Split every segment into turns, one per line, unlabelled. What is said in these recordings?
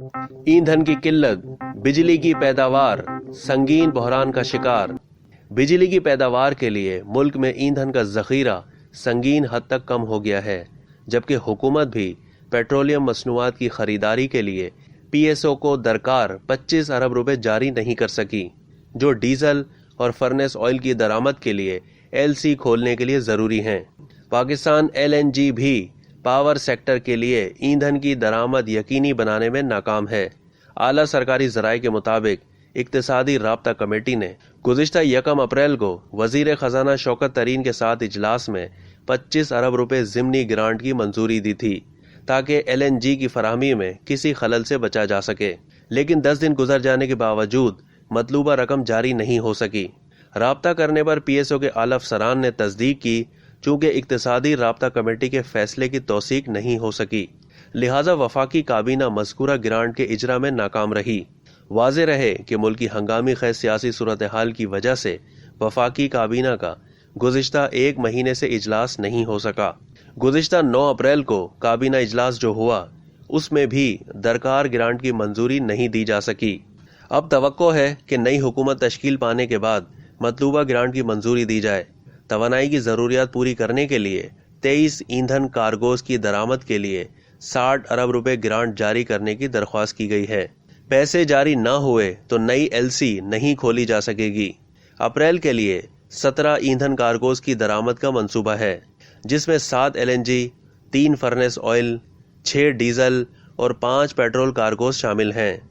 ईंधन की किल्लत, बिजली की पैदावार संगीन बहरान का शिकार। बिजली की पैदावार के लिए मुल्क में ईंधन का जखीरा संगीन हद तक कम हो गया है, जबकि हुकूमत भी पेट्रोलियम मसनूआत की खरीदारी के लिए पीएसओ को दरकार 25 अरब रुपए जारी नहीं कर सकी, जो डीजल और फर्नेस ऑयल की दरामद के लिए एलसी खोलने के लिए जरूरी हैं। पाकिस्तान एलएनजी भी पावर सेक्टर के लिए ईंधन की दरामद यकीनी बनाने में नाकाम है। आला सरकारी जराये के मुताबिक इक्तिसादी राब्ता कमेटी ने गुज़िश्ता 1 अप्रैल को वजीर खजाना शौकत तरीन के साथ इजलास में 25 अरब रुपए ज़िमनी ग्रांट की मंजूरी दी थी ताकि एलएनजी की फराहमी में किसी खलल से बचा जा सके, लेकिन 10 दिन गुजर जाने के बावजूद मतलूबा रकम जारी नहीं हो सकी। राब्ता करने पर पीएसओ के आला अफसरान ने तस्दीक की, चूंकि इक्तिसादी राब्ता कमेटी के फैसले की तौसीक नहीं हो सकी, लिहाजा वफाकी काबीना मज़कूरा ग्रांट के इजरा में नाकाम रही। वाज़े रहे कि मुल्क की हंगामी खैर सियासी सूरत हाल की वजह से वफाकी काबीना का गुज़िश्ता 1 महीने से इजलास नहीं हो सका। गुज़िश्ता 9 अप्रैल को काबीना इजलास जो हुआ, उसमें भी दरकार ग्रांट की मंजूरी नहीं दी जा सकी। अब तवक्को है कि नई हुकूमत तश्कील पाने के बाद मतलूबा ग्रांट की मंजूरी दी जाए। तवानाई की ज़रूरियात पूरी करने के लिए 23 ईंधन कार्गोज की दरामद के लिए 60 अरब रुपए ग्रांट जारी करने की दरख्वास्त की गई है। पैसे जारी न हुए तो नई एलसी नहीं खोली जा सकेगी। अप्रैल के लिए 17 ईंधन कार्गोज की दरामद का मंसूबा है, जिसमें 7 एलएनजी, 3 फर्नेस ऑयल, 6 डीजल और 5 पेट्रोल कार्गोज शामिल हैं।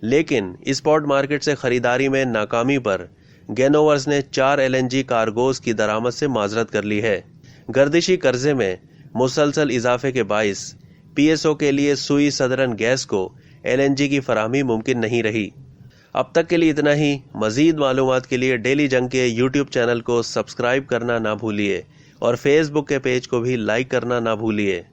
लेकिन स्पॉट मार्केट से खरीदारी में नाकामी पर गैनोवर्स ने 4 एलएनजी कार्गोज की दरामद से माजरत कर ली है। गर्दिशी कर्जे में मुसलसल इजाफे के बाइस पीएसओ के लिए सुई सदरन गैस को एलएनजी की फराहमी मुमकिन नहीं रही। अब तक के लिए इतना ही। मजीद मालूमात के लिए डेली जंग के यूट्यूब चैनल को सब्सक्राइब करना ना भूलिए और फेसबुक के पेज को भी लाइक करना ना भूलिए।